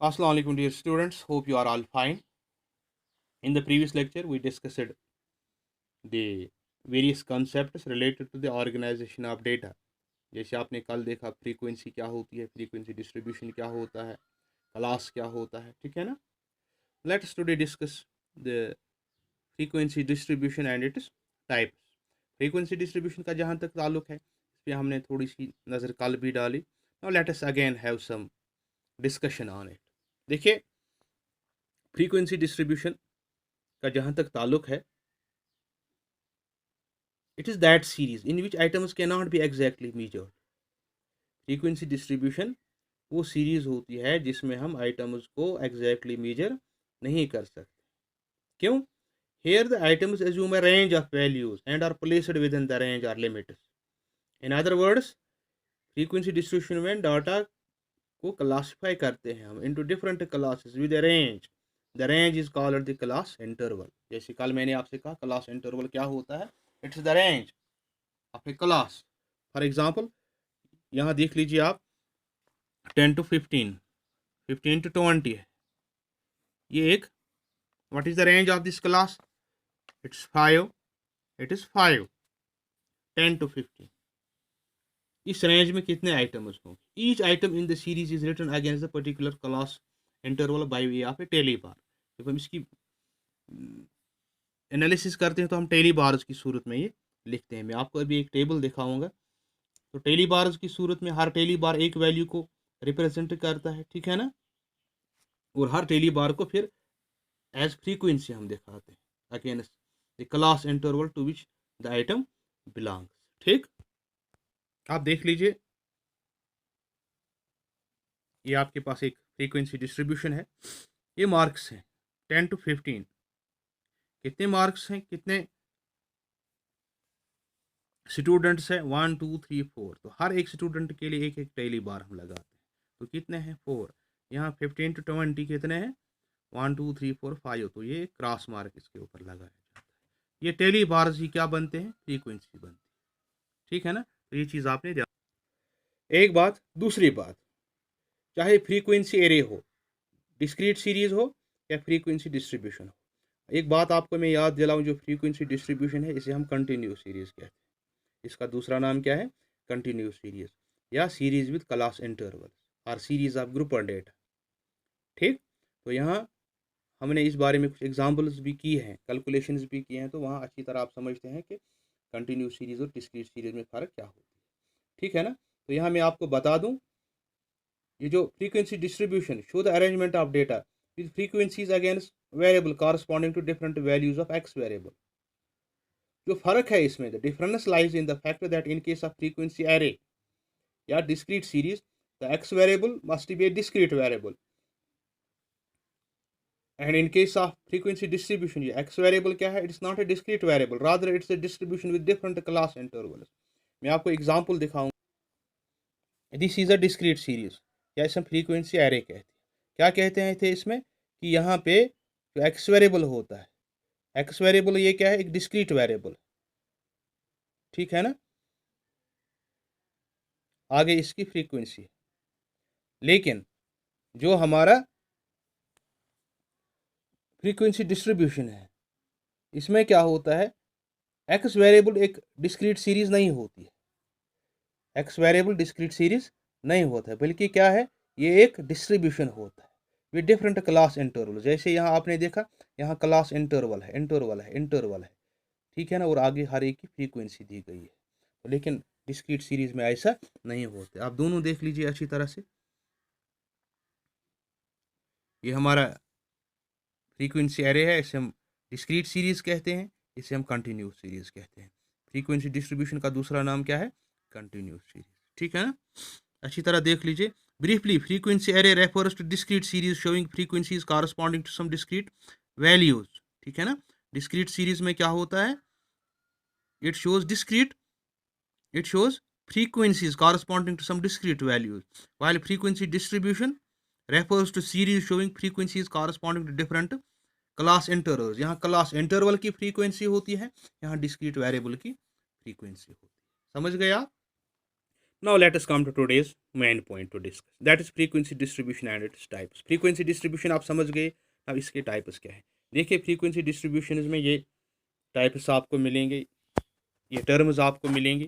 Assalamu alaikum dear students, hope you are all fine. In the previous lecture we discussed the various concepts related to the organization of data. जैसे आपने कल देखा frequency क्या होती है, frequency distribution क्या होता है, क्लास क्या होता है, ठीक है ना. Let's today discuss the frequency distribution and its types. Frequency distribution का जहाँ तक ताल्लुक है इस पर हमने थोड़ी सी नज़र कल भी डाली. Now let us again have some discussion on it. देखिए फ्रीक्वेंसी डिस्ट्रीब्यूशन का जहाँ तक ताल्लुक है, it is that series in which items cannot be exactly measured. Frequency distribution वो सीरीज होती है जिसमें हम आइटम्स को एग्जैक्टली मेजर नहीं कर सकते. क्यों? Here the items assume a range of values and are placed within the range or limits. In other words, frequency distribution में डाटा को क्लासिफाई करते हैं हम into different classes with a range. The range is called the class interval. जैसे कल मैंने आपसे कहा क्लास इंटरवल क्या होता है. It's the range of a class. For example, यहाँ देख लीजिए आप 10 to 15, 15 to 20 है. ये एक what is the range of this class? It's 5. It is 5. 10 to 15. इस रेंज में कितने आइटम्स होंगे? Each item in the series is written against the particular class interval by way of a tally bar. जब हम इसकी analysis करते हैं तो हम टेली बार्स की सूरत में ये लिखते हैं. मैं आपको अभी एक टेबल दिखाऊंगा. तो टेली बार्स की सूरत में हर टेली बार एक वैल्यू को रिप्रेजेंट करता है, ठीक है ना. और हर टेली बार को फिर एज फ्रीक्वेंसी हम दिखाते हैं against the class interval to which the item belongs. ठीक, आप देख लीजिए ये आपके पास एक फ्रीक्वेंसी डिस्ट्रीब्यूशन है. ये मार्क्स हैं 10 to 15. कितने मार्क्स हैं, कितने स्टूडेंट्स हैं? 1 2 3 4. तो हर एक स्टूडेंट के लिए एक एक टेली बार हम लगाते हैं. तो कितने हैं? 4. यहाँ 15 to 20 कितने हैं? 1 2 3 4 5. तो ये क्रॉस मार्क इसके ऊपर लगाया जाता है. ये टेली बार्स ही क्या बनते हैं? फ्रीक्वेंसी बनती है. ठीक है ना. तो ये चीज़ आपने ध्यान. एक बात. दूसरी बात, चाहे फ्रीक्वेंसी एरे हो, डिस्क्रीट सीरीज हो या फ्रीक्वेंसी डिस्ट्रीब्यूशन हो, एक बात आपको मैं याद दिलाऊं, जो फ्रीक्वेंसी डिस्ट्रीब्यूशन है इसे हम कंटिन्यूस सीरीज कहते हैं. इसका दूसरा नाम क्या है? कंटिन्यूस सीरीज या सीरीज विद क्लास इंटरवल और सीरीज ऑफ ग्रुप और डेटा. ठीक, तो यहाँ हमने इस बारे में कुछ एग्जांपल्स भी की हैं, कैलकुलेशंस भी किए हैं, तो वहाँ अच्छी तरह आप समझते हैं कि कंटिन्यूस सीरीज और डिस्क्रीट सीरीज में फ़र्क क्या होता है. ठीक है ना. तो यहाँ मैं आपको बता दूँ, ये जो frequency distribution show the arrangement of data with frequencies against variable corresponding to different values of x variable. जो फर्क है इसमें, the difference lies in the fact that in case of frequency array या discrete series the x variable must be a discrete variable, and in case of frequency distribution ये x variable क्या है? It's not a discrete variable, rather it's a distribution with different class intervals. मैं आपको example दिखाऊंगा. This is a discrete series या इसे frequency array कहते हैं. क्या कहते हैं थे इसमें कि यहाँ पे जो एक्स वेरिएबल होता है, एक्स वेरिएबल ये क्या है? एक डिस्क्रीट वेरिएबल. ठीक है ना. आगे इसकी फ्रीक्वेंसी. लेकिन जो हमारा फ्रीक्वेंसी डिस्ट्रीब्यूशन है इसमें क्या होता है? एक्स वेरिएबल एक डिस्क्रीट सीरीज नहीं होती है. एक्स वेरिएबल डिस्क्रीट सीरीज नहीं होता है, बल्कि क्या है? ये एक डिस्ट्रीब्यूशन होता है विद डिफरेंट क्लास इंटरवल. जैसे यहाँ आपने देखा, यहाँ क्लास इंटरवल है, इंटरवल है, इंटरवल है. ठीक है ना. और आगे हर एक की फ्रीक्वेंसी दी गई है. लेकिन डिस्क्रीट सीरीज में ऐसा नहीं होता. आप दोनों देख लीजिए अच्छी तरह से. ये हमारा फ्रीक्वेंसी एरे है, इसे हम डिस्क्रीट सीरीज कहते हैं, इसे हम कंटिन्यूस सीरीज कहते हैं. फ्रीक्वेंसी डिस्ट्रीब्यूशन का दूसरा नाम क्या है? Continuous series. ठीक है ना. अच्छी तरह देख लीजिए. Briefly, frequency array refers to discrete series showing frequencies corresponding to some discrete values. ठीक है ना. डिस्क्रीट सीरीज में क्या होता है? It shows discrete, it shows frequencies corresponding to some discrete values, while frequency distribution refers to series showing frequencies corresponding to different class intervals. यहाँ class interval की frequency होती है, यहाँ डिस्क्रीट वेरिएबल की फ्रीक्वेंसी होती है. समझ गए आप? Now let us come to today's main point to discuss. That is frequency distribution and its types. Frequency distribution आप समझ गए, अब इसके टाइप्स क्या है. देखिए फ्रीक्वेंसी डिस्ट्रीब्यूशन में ये टाइप्स आपको मिलेंगे, ये टर्म्स आपको मिलेंगे.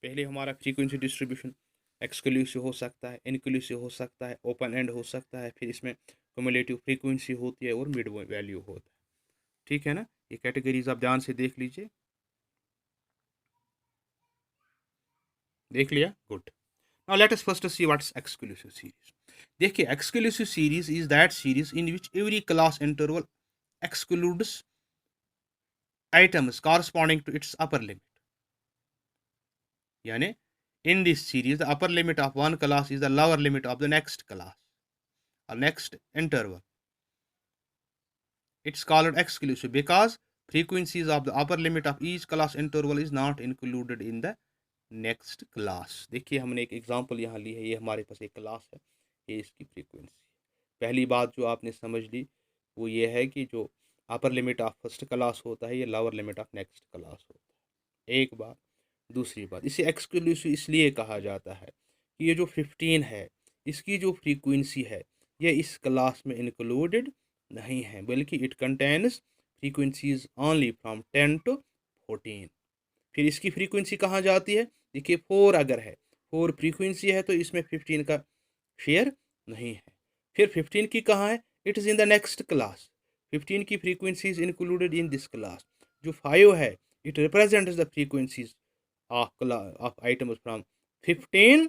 पहले हमारा फ्रीक्वेंसी डिस्ट्रीब्यूशन एक्सक्लूसिव हो सकता है, इनक्लूसिव हो सकता है, ओपन एंड हो सकता है, फिर इसमें क्युमुलेटिव फ्रीक्वेंसी होती है और मिड वैल्यू होता है. ठीक है ना. ये कैटेगरीज आप ध्यान से देख लीजिए. देख लिया. Good. Now let us first see what's exclusive series. देखिए exclusive series is that series in which every class interval excludes items corresponding to its upper limit. यानी in this series the upper limit of one class is the lower limit of the next class or next interval. It's called exclusive because frequencies of the upper limit of each class interval is not included in the next class. देखिए हमने एक example यहाँ ली है, ये हमारे पास एक class है, ये इसकी फ्रीक्वेंसी. पहली बात जो आपने समझ ली वो ये है कि जो upper limit of first class होता है ये lower limit of next class होता है. एक बात. दूसरी बात, इसे एक्सक्लूसिव इसलिए कहा जाता है कि ये जो 15 है इसकी जो फ्रीक्वेंसी है ये इस क्लास में इंक्लूडेड नहीं है, बल्कि it contains frequencies only from 10 to 14. फिर इसकी फ्रीक्वेंसी कहाँ जाती है. देखिए 4 अगर है, 4 फ्रीक्वेंसी है तो इसमें 15 का शेयर नहीं है. फिर 15 की कहाँ है, it is in the next class. 15 की frequency is included in this class. जो 5 है it represents the frequencies of items from 15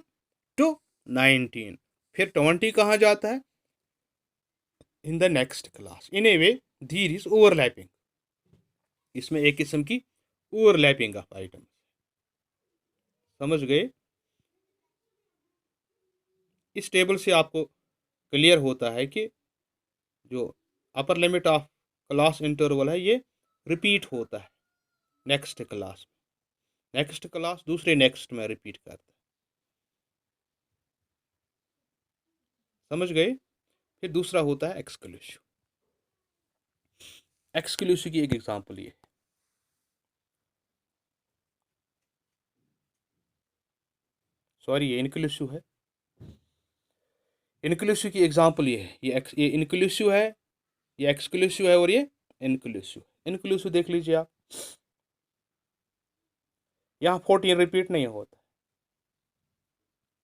to 19. फिर 20 कहाँ जाता है, in the next class. In a way there is overlapping. इसमें एक किस्म की ओवरलैपिंग ऑफ आइटम. समझ गए. इस टेबल से आपको क्लियर होता है कि जो upper limit of class interval है ये रिपीट होता है नेक्स्ट क्लास में. नेक्स्ट क्लास दूसरे नेक्स्ट में रिपीट करता है. समझ गए. फिर दूसरा होता है एक्सक्लूसिव. एक्सक्लूसिव की एक एग्जांपल ये, सॉरी ये इंक्लूसिव है. इंक्लूसिव की एग्जांपल ये है, ये इंक्लूसिव है, ये एक्सक्लूसिव है और ये इंक्लूसिव. इंक्लूसिव देख लीजिए आप, यहाँ 14 रिपीट नहीं होता,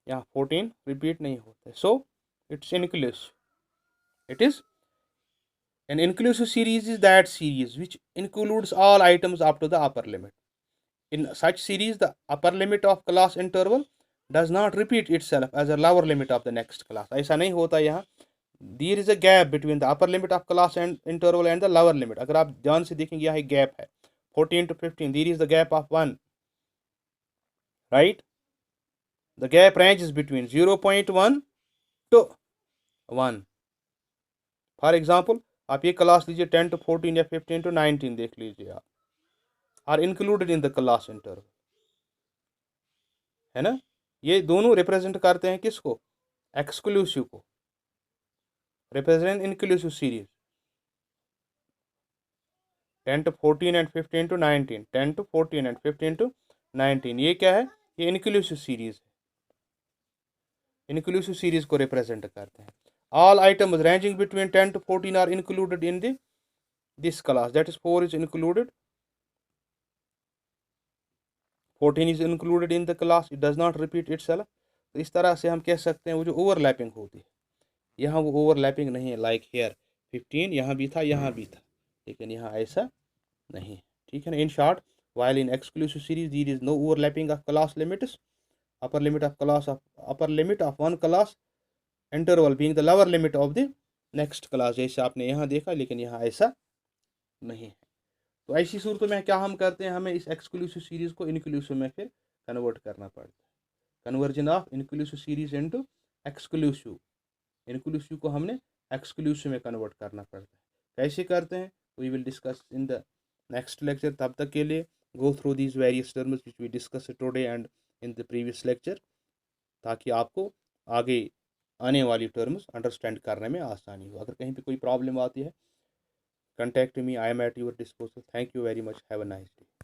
यहाँ 14 रिपीट नहीं होता. So it's inclusive. It is an inclusive series is that series which includes all items up to the upper limit. In such series the upper limit of class interval does not repeat itself as a lower limit of the next class. ऐसा नहीं होता यहाँ. There is a gap between the upper limit of class and interval and the lower limit. अगर आप ध्यान से देखेंगे यहाँ एक गैप है 14 to 15. There is the gap of 1, right? The gap ranges between 0.1 to 1. For example, आप ये क्लास लीजिए 10 to 14 या 15 to 19 देख लीजिए आप, are included in the class interval. है ना. ये दोनों रिप्रेजेंट करते हैं किसको, एक्सक्लूसिव को. Represent inclusive series 10 to 14 and 15 to 19. 10 to 14 and 15 to 19 ये क्या है, ये इंक्लूसिव सीरीज है. इंक्लूसिव सीरीज को रिप्रेजेंट करते हैं. All items ranging between 10 to 14 are included in this class. That is 4 is included. 14 is included in the class. It does not repeat itself. तो इस तरह से हम कह सकते हैं वो जो ओवरलैपिंग होती है, यहाँ वो ओवरलैपिंग नहीं है. लाइक हेयर 15 यहाँ भी था यहाँ भी था, लेकिन यहाँ ऐसा नहीं है. ठीक है ना. In short, while in exclusive series there is no overlapping of class limits. Upper limit of one class interval being the lower limit of the next class. जैसे आपने यहाँ देखा, लेकिन यहाँ ऐसा नहीं है. तो ऐसी सूरत में क्या हम करते हैं, हमें इस एक्सक्लूसिव सीरीज को इंक्लूसिव में फिर कन्वर्ट करना पड़ता है. Conversion of inclusive series into exclusive. Inclusive को हमने एक्सक्लूसिव में कन्वर्ट करना पड़ता है. कैसे करते हैं we will discuss in the next lecture. तब तक के लिए go through these various terms which we discuss today and in the previous lecture, ताकि आपको आगे आने वाली टर्म्स अंडरस्टैंड करने में आसानी हो. अगर कहीं पे कोई प्रॉब्लम आती है, contact me. I am at your disposal. Thank you very much. Have a nice day.